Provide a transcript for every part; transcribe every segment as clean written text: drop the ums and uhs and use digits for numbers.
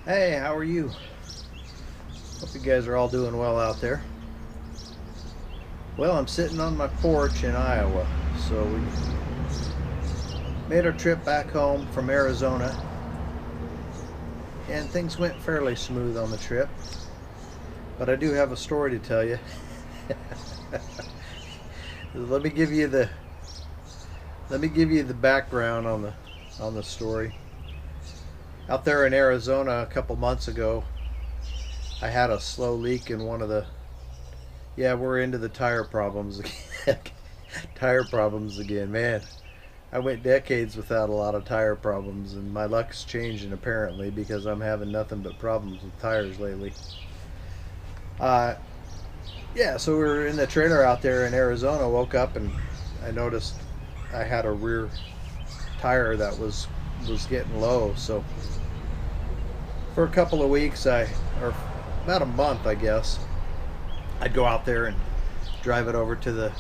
Hey, how are you? Hope you guys are all doing well out there. Well, I'm sitting on my porch in Iowa. So we made our trip back home from Arizona, and things went fairly smooth on the trip. But I do have a story to tell you. let me give you the let me give you the background on the story. Out there in Arizona a couple months ago, I had a slow leak in one of the yeah, we're into the tire problems again. Tire problems again, man. I went decades without a lot of tire problems, and my luck's changing apparently because I'm having nothing but problems with tires lately. Uh, yeah, so we were in the trailer out there in Arizona. Woke up and I noticed I had a rear tire that was getting low. So for a couple of weeks, or about a month, I guess, I'd go out there and drive it over to the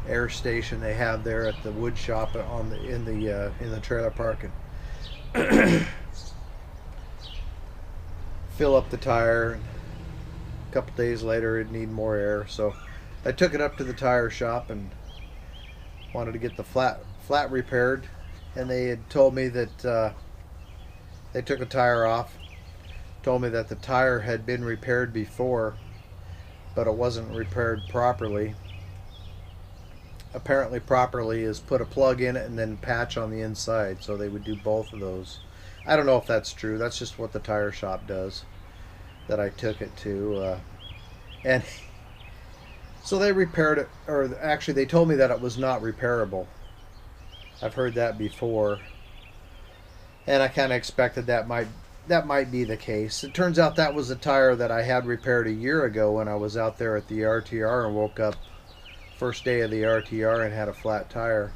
air station they have there at the wood shop in the trailer park and fill up the tire. And a couple days later, it'd need more air, so I took it up to the tire shop and wanted to get the flat repaired. And they had told me that they took a tire off. Told me that the tire had been repaired before, but it wasn't repaired properly. Apparently properly is put a plug in it and then patch on the inside, so they would do both of those. I don't know if that's true. That's just what the tire shop does that I took it to, and so they repaired it, or actually they told me that it was not repairable. I've heard that before, and I kind of expected that might be the case. It turns out that was a tire that I had repaired a year ago when I was out there at the RTR and woke up first day of the RTR and had a flat tire.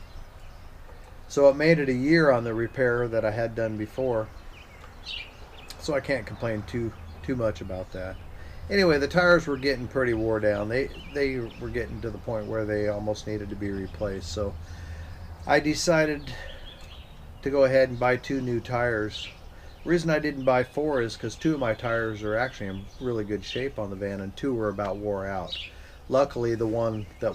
So it made it a year on the repair that I had done before. So I can't complain too much about that. Anyway, the tires were getting pretty wore down. They were getting to the point where they almost needed to be replaced. So I decided to go ahead and buy two new tires. The reason I didn't buy four is because two of my tires are actually in really good shape on the van, and two were about wore out. Luckily, the one that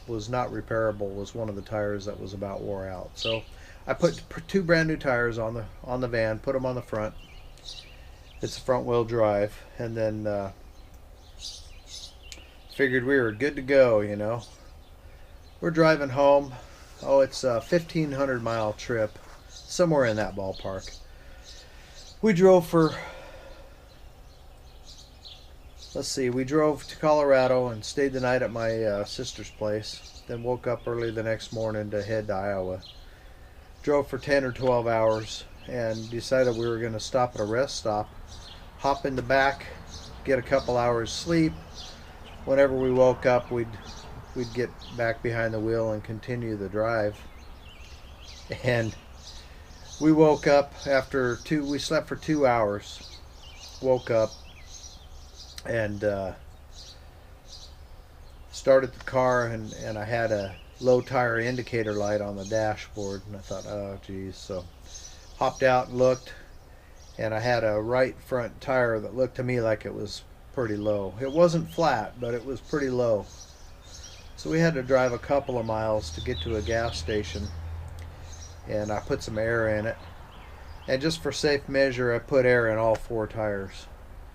was not repairable was one of the tires that was about wore out. So I put two brand new tires on the van, put them on the front. It's a front wheel drive, and then figured we were good to go. We're driving home. Oh, it's a 1,500-mile trip, somewhere in that ballpark. We drove for, let's see, we drove to Colorado and stayed the night at my sister's place. Then woke up early the next morning to head to Iowa. Drove for 10 or 12 hours and decided we were going to stop at a rest stop, hop in the back, get a couple hours sleep. Whenever we woke up, we'd get back behind the wheel and continue the drive. And we woke up we slept for 2 hours. Woke up and started the car, and I had a low tire indicator light on the dashboard, and I thought, oh geez. So hopped out and looked, and I had a right front tire that looked to me like it was pretty low. It wasn't flat, but it was pretty low. So we had to drive a couple of miles to get to a gas station, and I put some air in it. And just for safe measure, I put air in all four tires.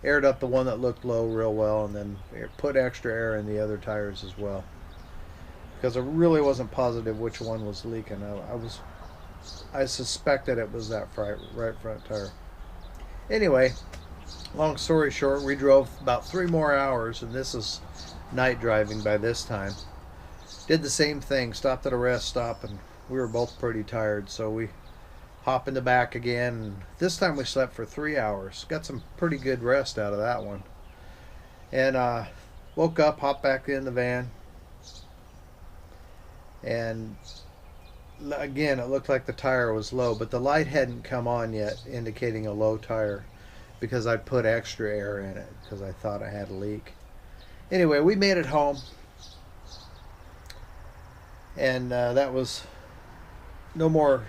Aired up the one that looked low real well, and then put extra air in the other tires as well, because I really wasn't positive which one was leaking. I suspected it was that right front tire. Anyway, long story short, we drove about 3 more hours, and this is night driving by this time. Did the same thing, stopped at a rest stop, and we were both pretty tired, so we hop in the back again. And this time we slept for 3 hours. Got some pretty good rest out of that one. And woke up, hopped back in the van, and again it looked like the tire was low, but the light hadn't come on yet indicating a low tire, because I put extra air in it because I thought I had a leak. Anyway, we made it home, and that was no more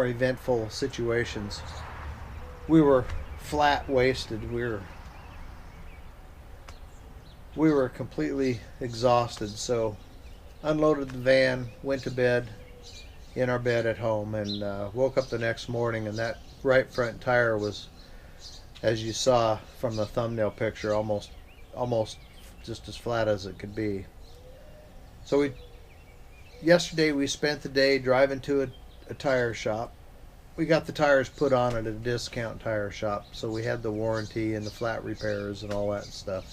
eventful situations. we were flat wasted. We were completely exhausted. So unloaded the van, went to bed in our bed at home, and woke up the next morning, and that right front tire was, as you saw from the thumbnail picture, almost just as flat as it could be. So yesterday we spent the day driving to a tire shop. We got the tires put on at a discount tire shop, so we had the warranty and the flat repairs and all that stuff.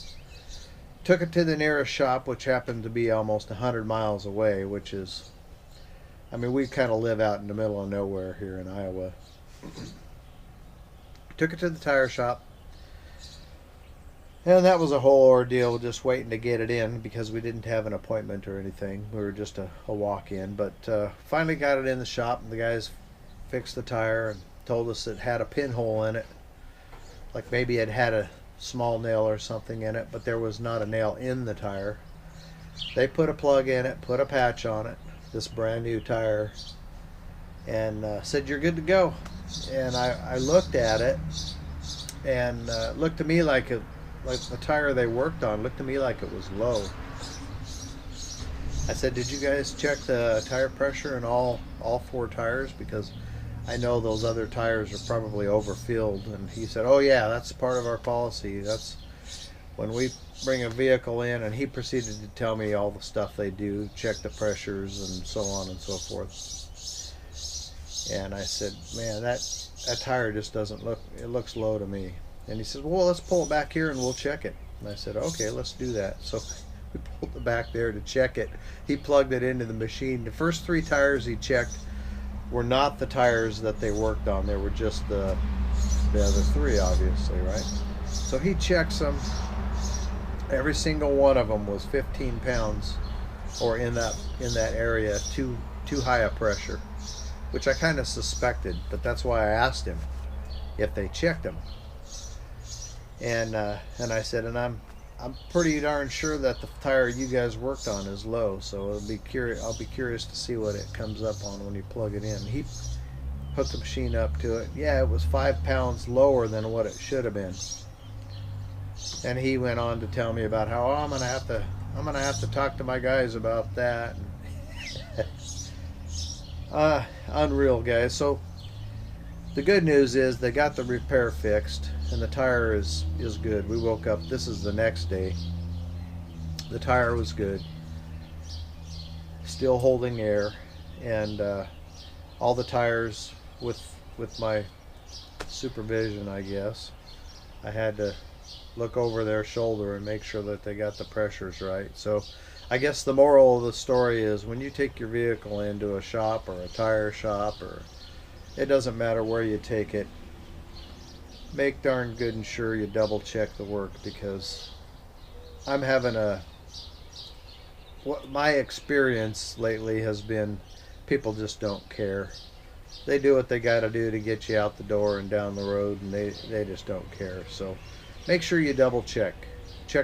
Took it to the nearest shop, which happened to be almost 100 miles away, which is, I mean, we kind of live out in the middle of nowhere here in Iowa. Took it to the tire shop, and that was a whole ordeal, just waiting to get it in because we didn't have an appointment or anything. We were just a walk-in, but finally got it in the shop, and the guys fixed the tire and told us it had a pinhole in it, like maybe it had a small nail or something in it, but there was not a nail in the tire. They put a plug in it, put a patch on it, this brand new tire, and said, "You're good to go." And I looked at it, and looked to me like the tire they worked on looked to me like it was low. I said, "Did you guys check the tire pressure in all four tires? Because I know those other tires are probably overfilled." And he said, "Oh yeah, that's part of our policy. That's when we bring a vehicle in." And he proceeded to tell me all the stuff they do, check the pressures and so on and so forth. And I said, "Man, that tire just doesn't look, it looks low to me." And he says, "Well, let's pull it back here and we'll check it." And I said, "Okay, let's do that." So we pulled it back there to check it. He plugged it into the machine. The first three tires he checked were not the tires that they worked on. They were just the other three, obviously, right? So he checks them. Every single one of them was 15 pounds or in that area, too high a pressure, which I kind of suspected, but that's why I asked him if they checked them. And I said, "And I'm pretty darn sure that the tire you guys worked on is low, so I'll be curious to see what it comes up on when you plug it in." He hooked the machine up to it. Yeah, it was 5 pounds lower than what it should have been. And he went on to tell me about how, I'm gonna have to talk to my guys about that. Unreal, guys. So the good news is they got the repair fixed, and the tire is good. We woke up, this is the next day. The tire was good, still holding air, and all the tires with my supervision, I guess, I had to look over their shoulder and make sure that they got the pressures right. So I guess the moral of the story is, when you take your vehicle into a shop or a tire shop, or it doesn't matter where you take it, make darn good and sure you double check the work, because I'm having what my experience lately has been, people just don't care. They do what they got to do to get you out the door and down the road, and they just don't care. So make sure you double check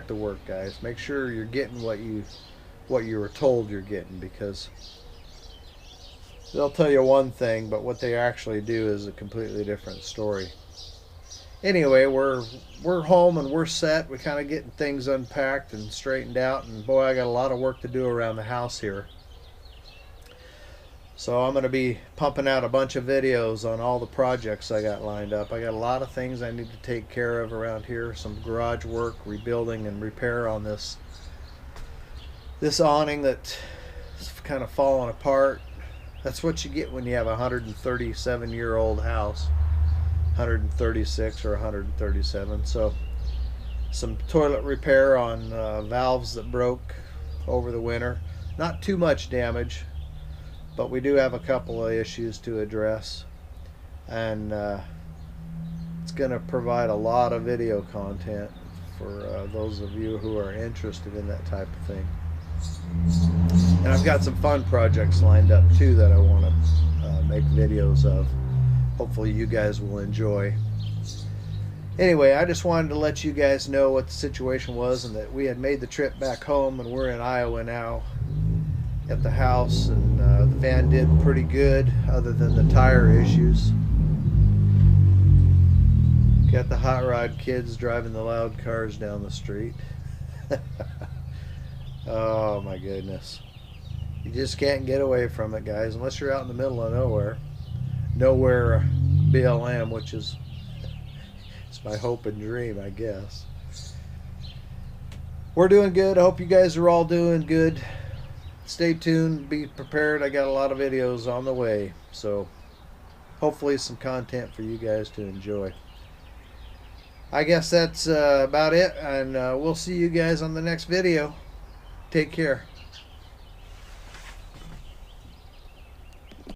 the work, guys. Make sure you're getting what you were told you're getting, because they'll tell you one thing, but what they actually do is a completely different story. Anyway, we're home and we're set. We're kind of getting things unpacked and straightened out, and boy, I got a lot of work to do around the house here. So I'm going to be pumping out a bunch of videos on all the projects I got lined up. I got a lot of things I need to take care of around here. Some garage work, rebuilding and repair on this awning that's kind of falling apart. That's what you get when you have a 137-year-old house. 136 or 137. So some toilet repair on valves that broke over the winter. Not too much damage, but we do have a couple of issues to address, and it's going to provide a lot of video content for those of you who are interested in that type of thing. And I've got some fun projects lined up too that I want to make videos of. Hopefully you guys will enjoy. Anyway, I just wanted to let you guys know what the situation was, and that we had made the trip back home, and we're in Iowa now at the house, and the van did pretty good other than the tire issues. Got the hot rod kids driving the loud cars down the street. Oh my goodness. You just can't get away from it, guys, unless you're out in the middle of nowhere. Nowhere BLM, which is it's my hope and dream, I guess. We're doing good. I hope you guys are all doing good. Stay tuned. Be prepared. I got a lot of videos on the way. So hopefully some content for you guys to enjoy. I guess that's about it. And we'll see you guys on the next video. Take care.